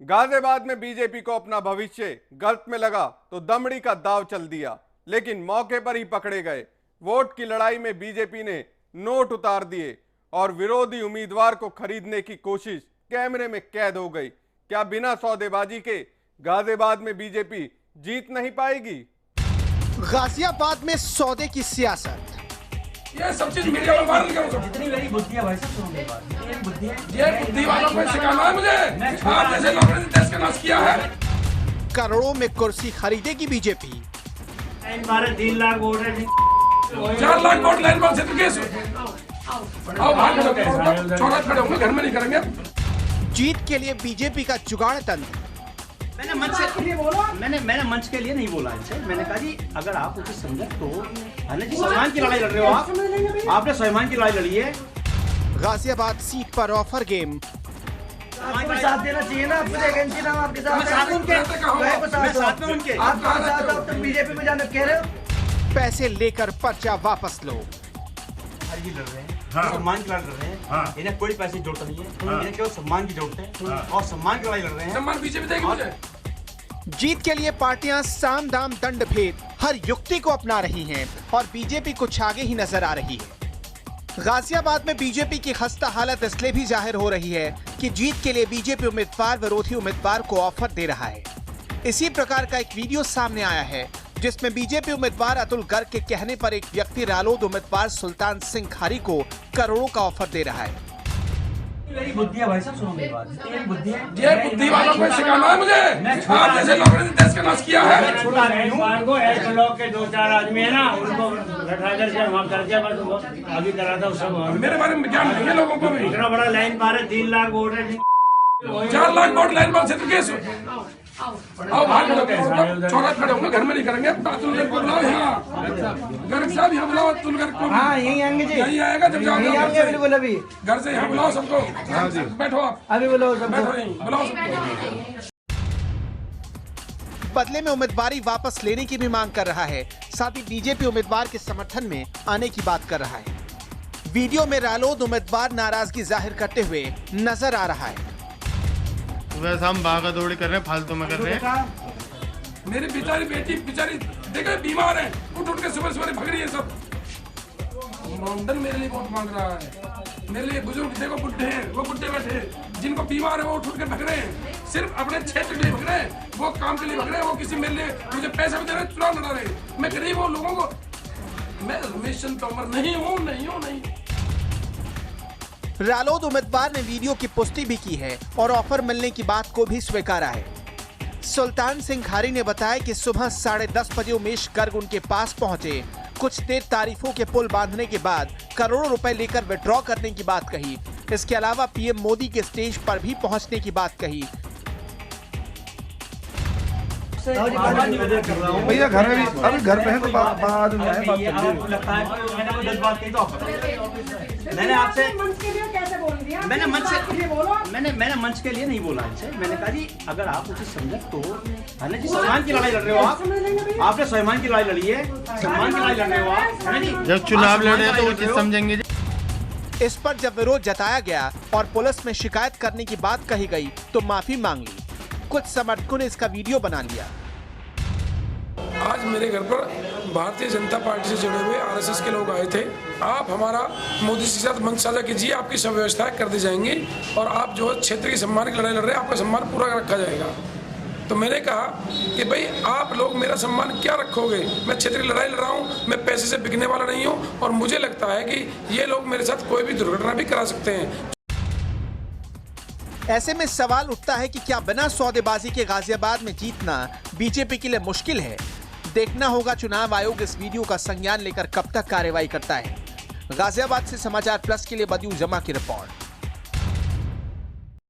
गाजियाबाद में बीजेपी को अपना भविष्य गर्त में लगा तो दमड़ी का दाव चल दिया, लेकिन मौके पर ही पकड़े गए। वोट की लड़ाई में बीजेपी ने नोट उतार दिए और विरोधी उम्मीदवार को खरीदने की कोशिश कैमरे में कैद हो गई। क्या बिना सौदेबाजी के गाजियाबाद में बीजेपी जीत नहीं पाएगी? गाजियाबाद में सौदे की सियासत। ये सब चीज मीडिया में वायरल करो। जितनी मेरी बुद्धि है भाई साहब, सुनो मेरी बात। जितनी मेरी बुद्धि है, ये बुद्धि वालों को सिखाना है मुझे। आप जैसे लोगों ने देश का नाश किया है। करोड़ों में कुर्सी खरीदेगी बीजेपी। 3 लाख वोट है, 4 लाख वोट लाइन पर से केस आओ बाहर खड़े चौराहे खड़े होंगे, घर में नहीं करेंगे। जीत के लिए बीजेपी का जुगाड़ तंत्र। मैंने मंच के लिए नहीं बोला इनसे। मैंने कहा जी अगर आप उसे समझे तो जी स्वाभिमान की लड़ाई लड़ रहे हो आपने स्वाभिमान की लड़ाई लड़ी है। गाजियाबाद सीट पर ऑफर गेम। आपको साथ देना चाहिए ना, आपके एजेंसी नाम आपके साथ में उनके आप कहां साथ हो? तुम बीजेपी में जाने कह रहे हो। पैसे लेकर पर्चा वापस लो। जी लड़ रहे हैं, सम्मान की लड़ाई लड़ रहे हैं। इन्हें कोई पैसे की जरूरत नहीं है, इन्हें केवल सम्मान की जरूरत है और सम्मान की लड़ाई लड़ रहे हैं। सम्मान बीजेपी देगी मुझे। जीत के लिए पार्टियां साम दाम दंड भेद हर युक्ति को अपना रही हैं और बीजेपी कुछ आगे ही नजर आ रही है। गाजियाबाद में बीजेपी की खस्ता हालत इसलिए भी जाहिर हो रही है कि जीत के लिए बीजेपी उम्मीदवार विरोधी उम्मीदवार को ऑफर दे रहा है। इसी प्रकार का एक वीडियो सामने आया है जिसमें बीजेपी उम्मीदवार अतुल गर्ग के कहने पर एक व्यक्ति रालोद उम्मीदवार सुल्तान सिंह खारी को करोड़ों का ऑफर दे रहा है। मेरी बुद्धि है भाई साहब, सुनो मेरी बात। जितनी मेरी बुद्धि है, ये बुद्धि वालों को सिखाना है मुझे। आप जैसे लोगों ने देश का नाश किया है। छोटा नहीं हूँ। ऐसे लोग के 2-4 आदमी है ना, उनको बैठा करके वहाँ कर दिया, बस अभी करा था सब। मेरे बारे में ज्ञान नहीं है लोगों को भी। इतना बड़ा लाइन पार है, 3 लाख वोट है, 4 लाख वोट लाइन पर से केस आओ बाहर खड़े चौराहे खड़े होंगे, घर में नहीं करेंगे। अतुल गर्ग को बुलाओ यहाँ। गर्ग साहब यहाँ बुलाओ अतुल गर्ग को। हाँ यही आएंगे जी, यही आएगा जब जाओगे। बिल्कुल अभी घर से यहाँ बुलाओ सबको। बैठो आप, अभी बोलो बैठो यहीं, बुलाओ सबको। बदले में उम्मीदवारी वापस लेने की भी मांग कर रहा है, साथ ही बीजेपी उम्मीदवार के समर्थन में आने की बात कर रहा है। वीडियो में रालोद उम्मीदवार नाराजगी जाहिर करते हुए नजर आ रहा है। वैसे हम भागा दौड़ी कर रहे हैं, फालतू में कर रहे हैं। मेरी बेचारी बेटी बेचारी देखो बीमार है, उठ के सुबह सुबह भग रही है सब। मंडल मेरे लिए वोट मांग रहा है। मेरे लिए बुजुर्ग देखो बुढ़े हैं, वो बुढ़े बैठे जिनको बीमार है वो उठ के भग रहे हैं। सिर्फ अपने क्षेत्र के लिए भग रहे हैं, वो काम के लिए भग रहे हैं। वो किसी मेरे लिए मुझे पैसे भी दे रहे, चुनाव लड़ा रहे। मैं गरीब हूँ लोगों को, मैं रमेश चंद्र तोमर नहीं हूँ, नहीं हूँ, नहीं। रालोद उम्मीदवार ने वीडियो की पुष्टि भी की है और ऑफर मिलने की बात को भी स्वीकारा है। सुल्तान सिंह खारी ने बताया कि सुबह 10:30 बजे उमेश गर्ग उनके पास पहुंचे। कुछ देर तारीफों के पुल बांधने के बाद करोड़ों रुपए लेकर विड्रॉ करने की बात कही। इसके अलावा पीएम मोदी के स्टेज पर भी पहुंचने की बात कही। भैया घर में भी अभी घर पे है तो बाद में आए, बात मैंने आपसे मैंने मंच के लिए नहीं बोला इनसे। मैंने कहा जी अगर आप उसे समझे तो जी स्वाभिमान की लड़ाई लड़ रहे हो आपने स्वाभिमान की लड़ाई लड़ी है, सम्मान की लड़ाई लड़ रहे हो आप। जब चुनाव लड़ रहे हैं तो वो चीज समझेंगे। इस पर जब विरोध जताया गया और पुलिस में शिकायत करने की बात कही गई तो माफी मांग ली। कुछ समर्थकों ने इसका वीडियो बना लिया। आज मेरे घर पर भारतीय जनता पार्टी से जुड़े हुए आरएसएस के लोग आए थे। आप हमारा मोदी जी के साथ मंच साझा कीजिए, आपकी सब व्यवस्थाएं कर दी जाएंगी और आप जो क्षेत्र की सम्मान की लड़ाई लड़ रहे हैं आपका सम्मान पूरा रखा जाएगा। तो मैंने कहा कि भाई आप लोग मेरा सम्मान क्या रखोगे? मैं क्षेत्र की लड़ाई लड़ रहा हूँ, मैं पैसे से बिकने वाला नहीं हूँ और मुझे लगता है कि ये लोग मेरे साथ कोई भी दुर्घटना भी करा सकते हैं। ऐसे में सवाल उठता है कि क्या बिना सौदेबाजी के गाजियाबाद में जीतना बीजेपी के लिए मुश्किल है? देखना होगा चुनाव आयोग इस वीडियो का संज्ञान लेकर कब तक कार्रवाई करता है। गाजियाबाद से समाचार प्लस के लिए बदियूं जमा की रिपोर्ट।